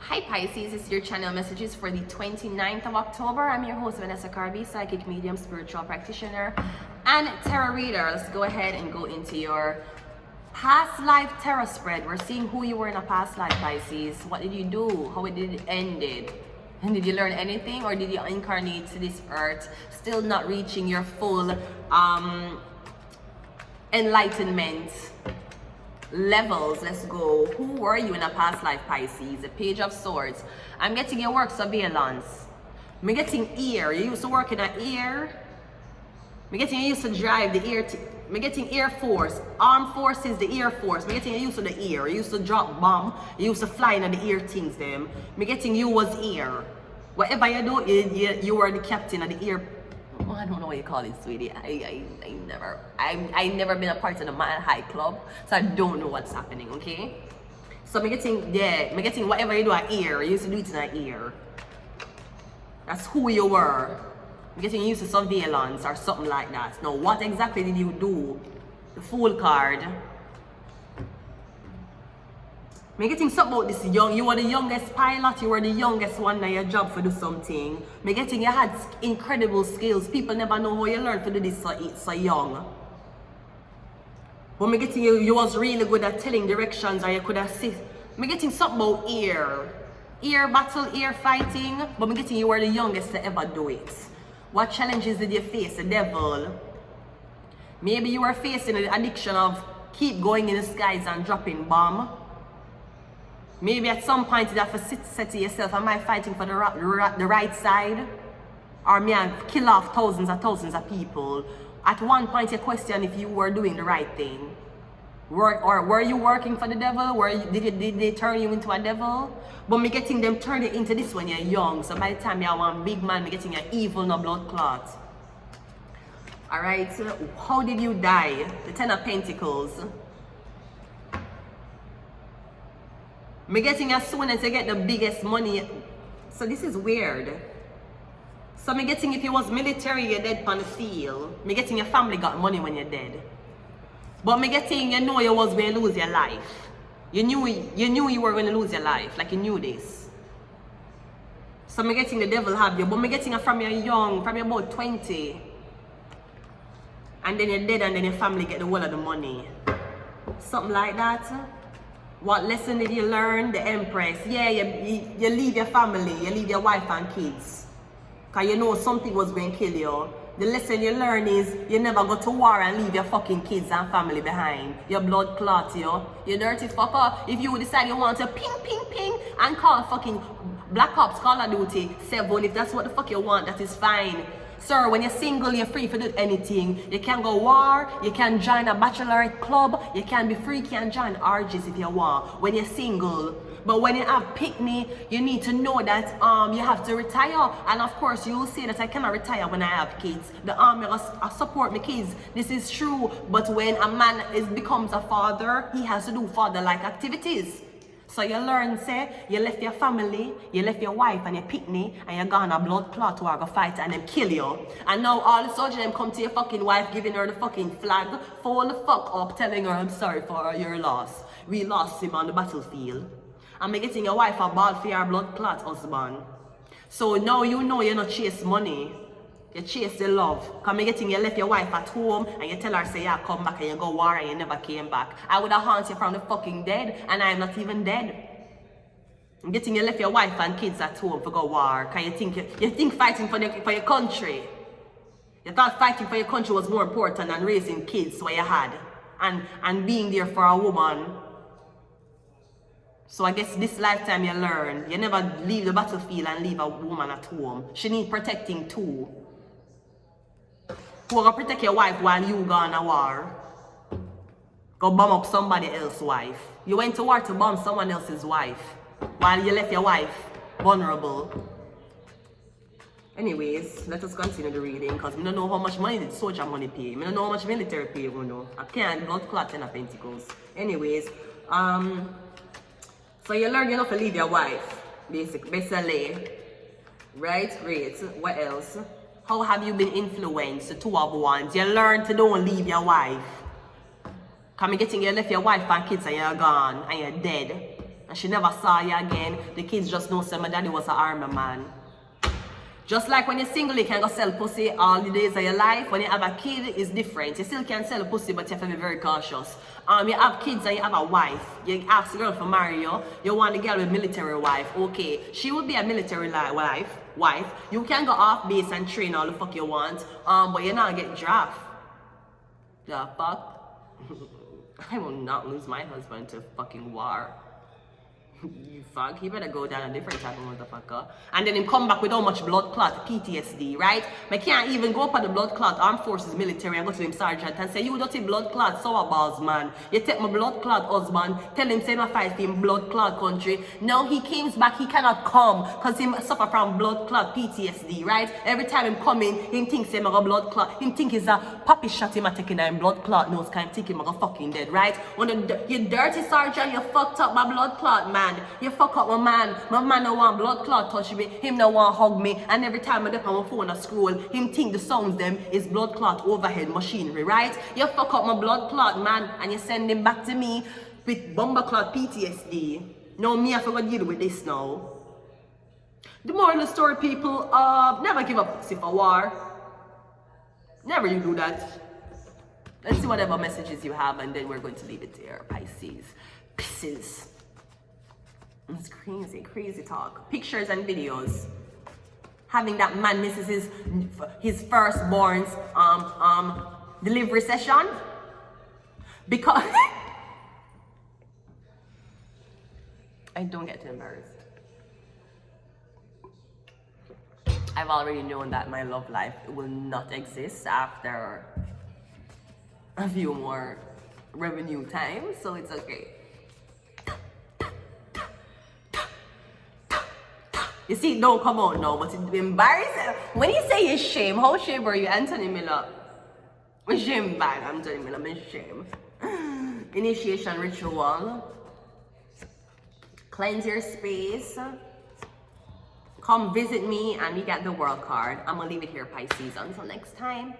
Hi Pisces, this is your channel messages for the 29th of October. I'm your host Vanessa Carby, psychic medium, spiritual practitioner, and tarot reader. Let's go ahead and go into your past life tarot spread. We're seeing who you were in a past life, Pisces. What did you do? How did it ended? And did you learn anything, or did you incarnate to this earth still not reaching your full enlightenment levels? Let's go. Who were you in a past life, Pisces? The Page of Swords. I'm getting your work surveillance. I'm getting ear. You used to work in an ear. I'm getting you used to drive the ear. I'm getting Air Force, Armed Forces, the Air Force. I'm getting you used to the ear. You used to drop bomb. You used to fly in the ear things them. I'm getting you was ear. Whatever you do, you were the captain of the ear. Oh, I don't know what you call it, sweetie. I never been a part of the Mile High Club, so I don't know what's happening, okay? So I'm getting whatever you do at ear, you used to do it in an ear. That's who you were. I'm getting used to surveillance or something like that. Now, what exactly did you do? The Fool card. I'm getting something about this young. You were the youngest pilot. You were the youngest one in your job for do something. I'm getting you had incredible skills. People never know how you learn to do this so young. But I'm getting you was really good at telling directions, or you could assist. I'm getting something about ear battle, ear fighting. But I'm getting you were the youngest to ever do it. What challenges did you face? The devil. Maybe you were facing the addiction of keep going in the skies and dropping bomb. Maybe at some point you have to say to yourself, am I fighting for the right side? Or may I kill off thousands of people? At one point you question if you were doing the right thing. Were you working for the devil? Did they turn you into a devil? But me getting them turn it into this when you're young. So by the time you're one big man, me getting an evil no blood clot. Alright, so how did you die? The Ten of Pentacles. Me getting as soon as you get the biggest money. So this is weird. So me getting if you was military, you're dead on the field. Me getting your family got money when you're dead. But me getting you know you was going to lose your life. You knew you were going to lose your life. Like you knew this. So me getting the devil have you. But me getting from you're young, from you're about 20. And then you're dead and then your family get the whole of the money. Something like that. What lesson did you learn? The Empress. Yeah, you leave your family, you leave your wife and kids. Because you know something was going to kill you. The lesson you learn is you never go to war and leave your fucking kids and family behind. Your blood clot, you dirty fucker. If you decide you want to ping and call fucking Black Ops Call of Duty 7, if that's what the fuck you want, that is fine. Sir, when you're single, you're free to do anything. You can go war, you can join a bachelorette club, you can be free, you can join orgies if you want, when you're single. But when you have pickney, you need to know that you have to retire. And of course, you will say that I cannot retire when I have kids. The army will support my kids. This is true. But when a man becomes a father, he has to do father-like activities. So you learn, say, you left your family, you left your wife and your pickney, and you're gone a blood clot to go fight and them kill you. And now all the soldiers them come to your fucking wife, giving her the fucking flag, fall the fuck up, telling her I'm sorry for your loss. We lost him on the battlefield. And me getting your wife a ball for your blood clot husband. So now you know you're not chase money. You chase the love. Because me getting you left your wife at home and you tell her, say, yeah, come back and you go war and you never came back. I would have haunted you from the fucking dead and I'm not even dead. I'm getting you left your wife and kids at home for go war. Because you think fighting for your country. You thought fighting for your country was more important than raising kids what you had. And being there for a woman. So I guess this lifetime you learn, you never leave the battlefield and leave a woman at home. She needs protecting too. Who will protect your wife while you gone a war? Go bomb up somebody else's wife. You went to war to bomb someone else's wife while you left your wife vulnerable. Anyways, let us continue the reading because we don't know how much money did soldier money pay. We don't know how much military pay, we know. I can't blood clot 10 of Pentacles. Anyways, so you learn you have to leave your wife, basically. Right? Great. What else? How have you been influenced? The 2 of Wands. You learn to don't leave your wife. Come getting you left your wife and kids and you're gone and you're dead. and she never saw you again. The kids just know say my daddy was an army man. Just like when you're single, you can go sell pussy all the days of your life. When you have a kid, it's different. You still can sell pussy, but you have to be very cautious. You have kids and you have a wife. You ask the girl to marry you. You want a girl with military wife. Okay, she would be a military wife. You can go off base and train all the fuck you want. But you're not get drafted. The fuck? I will not lose my husband to fucking war. You fuck, he better go down a different type of motherfucker. And then him come back with how much blood clot, PTSD, right? I can't even go up at the blood clot armed forces military and go to him sergeant and say, you dirty blood clot sour balls, man. You take my blood clot husband, tell him say my fight in blood clot country. Now he comes back, he cannot come because he suffer from blood clot PTSD, right? Every time him come in, he thinks him a blood clot. Him think he's a puppy shot him a taking him blood clot nose, kind of think him a fucking dead, right? When you dirty sergeant, you fucked up my blood clot, man. You fuck up my man no want blood clot touch me, him no want hug me, and every time I dip on my phone I scroll, him think the sounds them is blood clot overhead machinery, right? You fuck up my blood clot, man, and you send him back to me with bomber clot PTSD. Now me I forgot to deal with this now. The moral of the story, people, never give up pussy for war. Never you do that. Let's see whatever messages you have, and then we're going to leave it there. Pisces. PISCES. It's crazy talk. Pictures and videos. Having that man misses his firstborn's delivery session. Because I don't get too embarrassed. I've already known that my love life will not exist after a few more revenue times, so it's okay. You see, don't come out now, but it's embarrassing. When you say you're shame, how shame are you, Anthony Miller? I'm shame bad, Anthony Miller, I'm shame. Initiation ritual. Cleanse your space. Come visit me and you get the world card. I'm gonna leave it here, Pisces. Until next time.